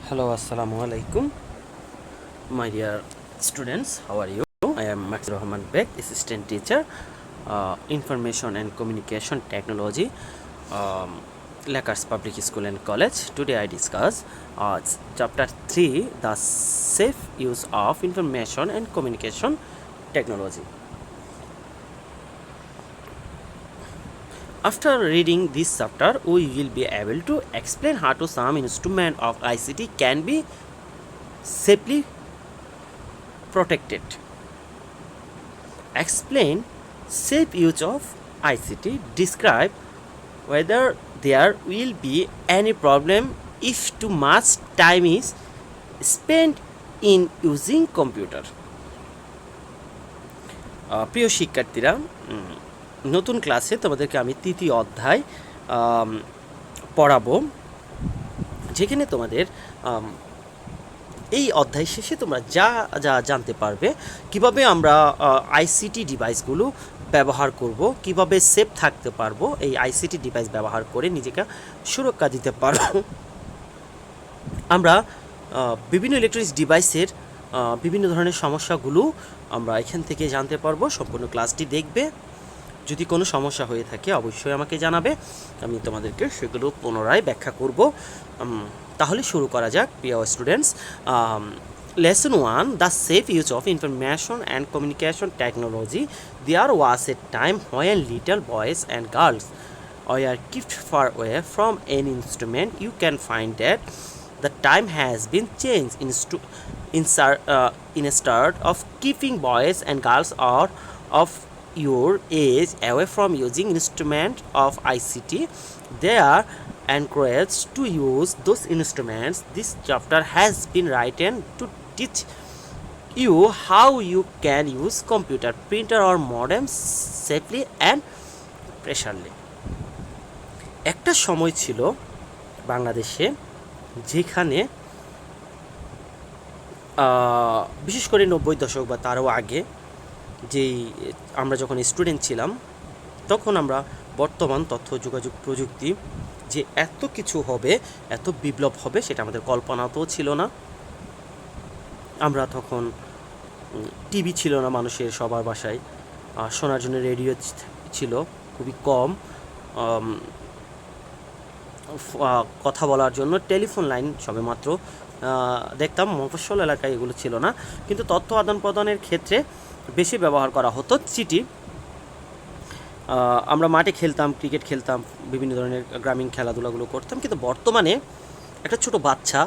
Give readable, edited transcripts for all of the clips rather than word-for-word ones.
Hello, Assalamu alaikum. My dear students, how are you? I am Max Rahman Bek, Assistant Teacher, Information and Communication Technology, Lakers Public School and College. Today I discuss Chapter 3, the safe use of information and communication technology. After reading this chapter, we will be able to explain how to some instrument of ICT can be safely protected. Explain safe use of ICT. Describe whether there will be any problem if too much time is spent in using computer. প্রিয় শিক্ষার্থীরা, নতুন ক্লাসে তোমাদেরকে আমি তৃতীয় অধ্যায় পড়াবো, যেখানে তোমাদের এই অধ্যায় শেষে তোমরা যা যা জানতে পারবে, কিভাবে আমরা আইসিটি ডিভাইসগুলো ব্যবহার করব, কিভাবে সেফ থাকতে পারবো এই আইসিটি ডিভাইস ব্যবহার করে নিজেকে সুরক্ষা দিতে পারবো। আমরা বিভিন্ন ইলেকট্রনিক্স ডিভাইসের বিভিন্ন ধরনের সমস্যাগুলো আমরা এখান থেকে জানতে পারবো। সম্পূর্ণ ক্লাসটি দেখবে। যদি কোনো সমস্যা হয়ে থাকে অবশ্যই আমাকে জানাবে, আমি তোমাদেরকে সেগুলো পুনরায় ব্যাখ্যা করব। তাহলে শুরু করা যাক প্রিয় students. Lesson 1, the safe use of information and communication technology. There was a time when little boys and girls were kept far away from any instrument. You can find that the time has been changed instead of keeping boys and girls out of your age away from using instrument of ICT. They are encouraged to use those instruments. This chapter has been written to teach you how you can use computer, printer or modem safely and pressurely. একটা সময় ছিল বাংলাদেশে যেখানে বিশেষ করে 90 দশক বা তারও আগে, যেই আমরা যখন স্টুডেন্ট ছিলাম, তখন আমরা বর্তমান তথ্য যোগাযোগ প্রযুক্তি যে এত কিছু হবে, এত বিপ্লব হবে, সেটা আমাদের কল্পনাতেও ছিল না। আমরা তখন টিভি ছিল না মানুষের সবার বাসায়, শোনার জন্য রেডিও ছিল খুবই কম, কথা বলার জন্য টেলিফোন লাইন সবেমাত্র দেখতাম। মফস্বল এলাকায় এগুলো ছিল না, কিন্তু তথ্য আদান প্রদানের ক্ষেত্রে বেশি ব্যবহার করা হতো চিঠি। আমরা মাঠে খেলতাম, ক্রিকেট খেলতাম, বিভিন্ন ধরনের গ্রামীণ খেলাধুলাগুলো করতাম। কিন্তু বর্তমানে একটা ছোট বাচ্চা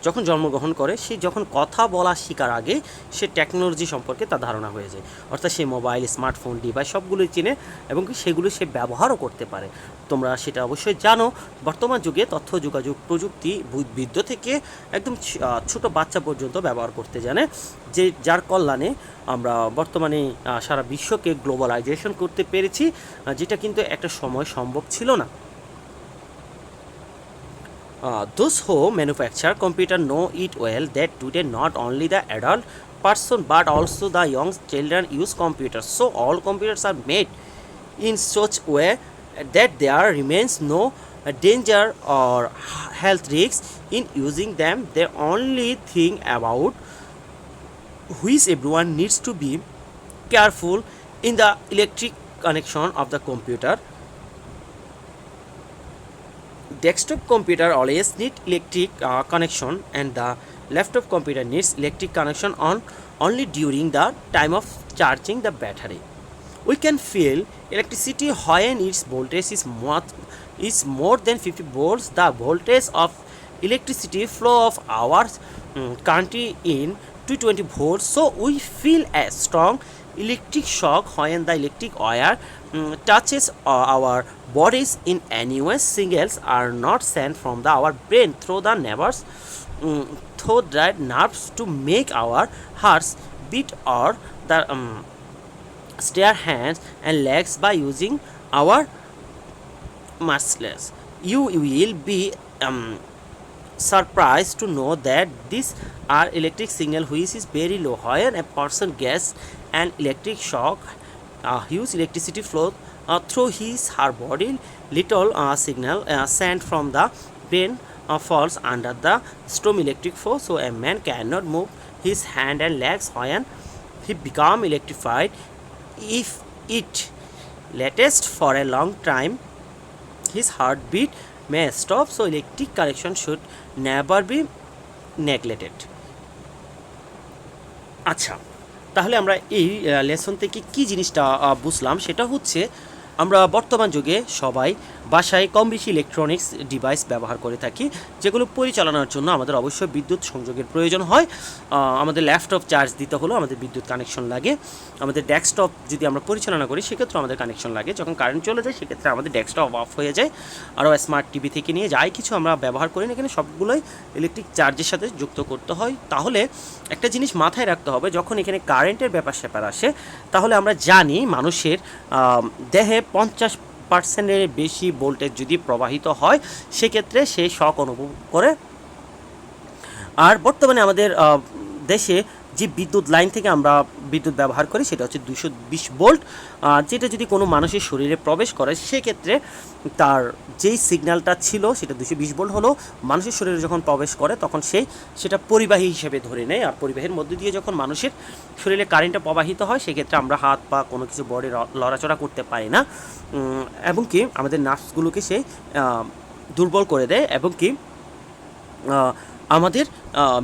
যখন জন্মগ্রহণ করে, সে যখন কথা বলা শেখার আগে সে টেকনোলজি সম্পর্কে তার ধারণা হয়ে যায়। অর্থাৎ সে মোবাইল, স্মার্টফোন, ডিভাইস সবগুলোই চিনে এবং সেগুলো সে ব্যবহারও করতে পারে। তোমরা সেটা অবশ্যই জানো, বর্তমান যুগে তথ্য যোগাযোগ প্রযুক্তি বৃদ্ধ থেকে একদম ছোট বাচ্চা পর্যন্ত ব্যবহার করতে জানে, যার কল্যাণে আমরা বর্তমানে সারা বিশ্বকে গ্লোবালাইজেশন করতে পেরেছি, যেটা কিন্তু একটা সময় সম্ভব ছিল না। Those who manufacture computer know it well that today not only the adult person but also the young children use computers. So all computers are made in such way that there remains no danger or health risks in using them. The only thing about which everyone needs to be careful in the electric connection of the computer. Desktop computer always need electric connection, and the laptop computer needs electric connection on only during the time of charging the battery. We can feel electricity when its voltage is more than 50 volts. The voltage of electricity flow of our country in 220 volts, so we feel a strong electric shock when the electric wire touches our bodies in any way. Signals are not sent from our brain through the nerves to make our hearts beat or the steer hands and legs by using our muscles. You will be surprised to know that these are electric signal which is very low. When a person gets an electric shock, a huge electricity flow through his her body. Little signal sent from the brain falls under the strong electric force, so a man cannot move his hand and legs when he become electrified. If it lasts for a long time, his heartbeat may stop, so electric connection should never be neglected. আচ্ছা, তাহলে আমরা এই lesson থেকে কী জিনিসটা বুঝলাম সেটা হচ্ছে আমরা বর্তমান যুগে সবাই বাসায় কম বেশি ইলেকট্রনিক্স ডিভাইস ব্যবহার করে থাকি, যেগুলো পরিচালনার জন্য আমাদের অবশ্যই বিদ্যুৎ সংযোগের প্রয়োজন হয়। আমাদের ল্যাপটপ চার্জ দিতে হলেও আমাদের বিদ্যুৎ কানেকশন লাগে, আমাদের ডেস্কটপ যদি আমরা পরিচালনা করি সেক্ষেত্রে আমাদের কানেকশন লাগে, যখন কারেন্ট চলে যায় সেক্ষেত্রে আমাদের ডেস্কটপ অফ হয়ে যায়। আরও স্মার্ট টিভি থেকে নিয়ে যাই কিছু আমরা ব্যবহার করি না কেন সবগুলোই ইলেকট্রিক চার্জের সাথে যুক্ত করতে হয়। তাহলে একটা জিনিস মাথায় রাখতে হবে, যখন এখানে কারেন্টের ব্যাপার স্যাপার আসে তাহলে আমরা জানি মানুষের দেহে 50%-এর বেশি ভোল্টেজ যদি প্রবাহিত হয় সেক্ষেত্রে সে শক অনুভব করে। আর বর্তমানে আমাদের দেশে যে বিদ্যুৎ লাইন থেকে আমরা বিদ্যুৎ ব্যবহার করি সেটা হচ্ছে 220 ভোল্ট, যেটা যদি কোনো মানুষের শরীরে প্রবেশ করে সেক্ষেত্রে তার যেই সিগন্যালটা ছিল সেটা 220 ভোল্ট হলো, মানুষের শরীরে যখন প্রবেশ করে তখন সেটা পরিবাহী হিসেবে ধরে নেয়। আর পরিবাহীর মধ্যে দিয়ে যখন মানুষের শরীরে কারেন্টটা প্রবাহিত হয় সেক্ষেত্রে আমরা হাত পা কোনো কিছু বডি লড়াচড়া করতে পারি না, এবং কি আমাদের নার্ভসগুলোকে সে দুর্বল করে দেয়, এবং কি আমাদের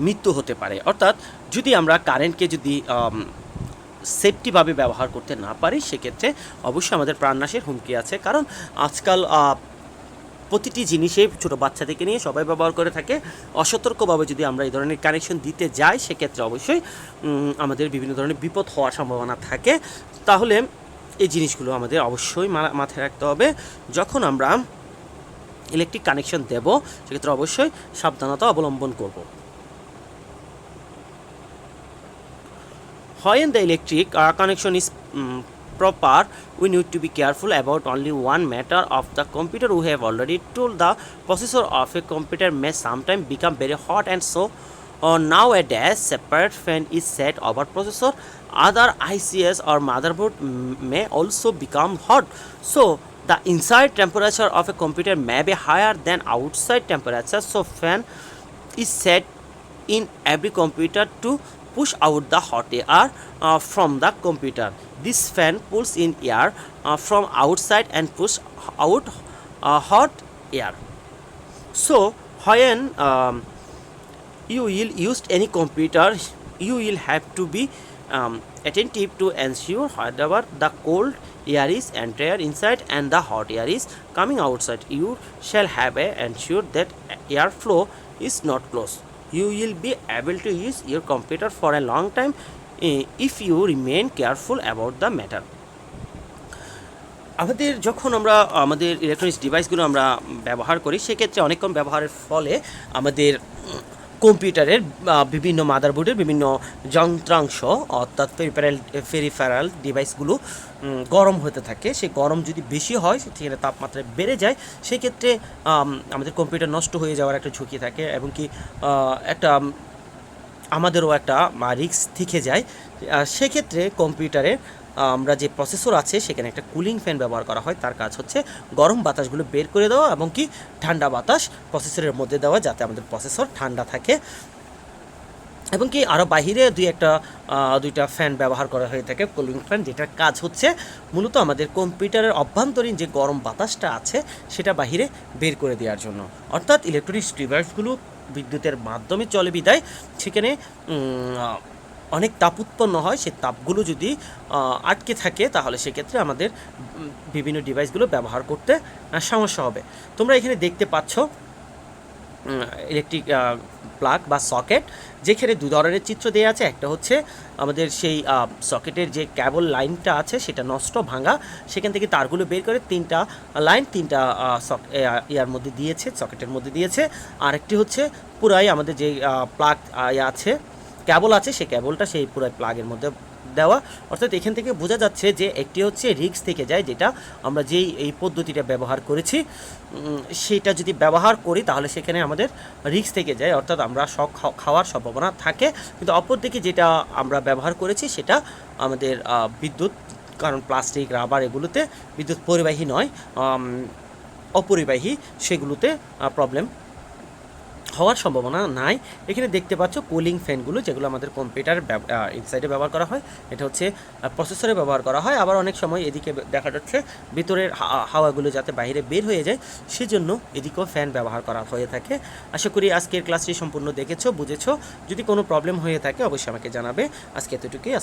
মৃত্যু হতে পারে। অর্থাৎ যদি আমরা কারেন্টকে যদি সেফটিভাবে ব্যবহার করতে না পারি সেক্ষেত্রে অবশ্যই আমাদের প্রাণনাশের হুমকি আছে। কারণ আজকাল প্রতিটি জিনিসে ছোটো বাচ্চা থেকে নিয়ে সবাই ব্যবহার করে থাকে। অসতর্কভাবে যদি আমরা এই ধরনের কানেকশন দিতে যাই সেক্ষেত্রে অবশ্যই আমাদের বিভিন্ন ধরনের বিপদ হওয়ার সম্ভাবনা থাকে। তাহলে এই জিনিসগুলো আমাদের অবশ্যই মাথায় রাখতে হবে। যখন আমরা ইলেকট্রিক কানেকশন দেব সেক্ষেত্রে অবশ্যই সাবধানতা অবলম্বন করব। When the electric connection is proper, we need to be careful about only one matter of the computer. We have already told the processor of a computer may sometimes become very hot, and so nowadays separate fan is set over processor. Other ICs or motherboard may also become hot, so the inside temperature of a computer may be higher than outside temperature. So fan is set in every computer to push out the hot air from the computer. This fan pulls in air from outside and push out hot air. So when you will use any computer, you will have to be attentive to ensure whatever the cold air is entering inside and the hot air is coming outside. You shall have a ensure that airflow is not closed. You will be able to use your computer for a long time if you remain careful about the matter. আমাদের যখন আমরা আমাদের electronics ডিভাইসগুলো আমরা ব্যবহার করি সেক্ষেত্রে অনেকক্ষণ ব্যবহারের ফলে আমাদের কম্পিউটারের বিভিন্ন মাদারবোর্ডের বিভিন্ন যন্ত্রাংশ অর্থাৎ পেরিফেরাল ডিভাইসগুলো গরম হতে থাকে। সেই গরম যদি বেশি হয় সেখানে তাপমাত্রা বেড়ে যায়, সেক্ষেত্রে আমাদের কম্পিউটার নষ্ট হয়ে যাওয়ার একটা ঝুঁকি থাকে, এবং কি একটা আমাদেরও একটা রিস্ক থেকে যায়। সেক্ষেত্রে কম্পিউটারে আমরা যে প্রসেসর আছে সেখানে একটা কুলিং ফ্যান ব্যবহার করা হয়। তার কাজ হচ্ছে গরম বাতাসগুলো বের করে দেওয়া এবং কি ঠান্ডা বাতাস প্রসেসরের মধ্যে দেওয়া, যাতে আমাদের প্রসেসর ঠান্ডা থাকে। এবং কি আরও বাহিরে দুইটা ফ্যান ব্যবহার করা হয়ে থাকে, কুলিং ফ্যান, যেটার কাজ হচ্ছে মূলত আমাদের কম্পিউটারের অভ্যন্তরীণ যে গরম বাতাসটা আছে সেটা বাহিরে বের করে দেওয়ার জন্য। অর্থাৎ ইলেকট্রনিক্স ডিভাইসগুলো বিদ্যুতের মাধ্যমে চলে বিদায় সেখানে অনেক তাপ উৎপন্ন হয়। সেই তাপগুলো যদি আটকে থাকে তাহলে সেক্ষেত্রে আমাদের বিভিন্ন ডিভাইসগুলো ব্যবহার করতে সমস্যা হবে। তোমরা এখানে দেখতে পাচ্ছ ইলেকট্রিক প্লাগ বা সকেট, যেখানে দু ধরনের চিত্র দেওয়া আছে। একটা হচ্ছে আমাদের সেই সকেটের যে কেবল লাইনটা আছে সেটা নষ্ট ভাঙা, সেখান থেকে তারগুলো বের করে তিনটা লাইন ইয়ার মধ্যে দিয়েছে, সকেটের মধ্যে দিয়েছে। আরেকটি হচ্ছে পুরাই আমাদের যে প্লাগ আছে কেবল আছে সেই কেবলটা সেই পুরাই প্লাগের মধ্যে দেওয়া। অর্থাৎ এখান থেকে বোঝা যাচ্ছে যে একটি হচ্ছে রিস্ক থেকে যায়, যেটা আমরা এই পদ্ধতিটা ব্যবহার করেছি সেটা যদি ব্যবহার করি তাহলে সেখানে আমাদের রিস্ক থেকে যায়, অর্থাৎ আমরা শক খাওয়ার সম্ভাবনা থাকে। কিন্তু অপরদিকে যেটা আমরা ব্যবহার করেছি সেটা আমাদের বিদ্যুৎ, কারণ প্লাস্টিক রাবার এগুলোতে বিদ্যুৎ পরিবাহী নয়, অপরিবাহী, সেগুলোতে প্রবলেম হওয়ার সম্ভাবনা নাই। এখানে দেখতে পাচ্ছ কুলিং ফ্যানগুলো, যেগুলো আমাদের কম্পিউটার ইনসাইডে ব্যবহার করা হয়। এটা হচ্ছে প্রসেসরে ব্যবহার করা হয়। আবার অনেক সময় এদিকে দেখা যাচ্ছে ভিতরের হাওয়াগুলো যাতে বাইরে বের হয়ে যায়, সেজন্য এদিকেও ফ্যান ব্যবহার করা হয়ে থাকে। আশা করি আজকের ক্লাসটি সম্পূর্ণ দেখেছো, বুঝেছো। যদি কোনো প্রবলেম হয়ে থাকে অবশ্যই আমাকে জানাবে। আজকে এতটুকুই।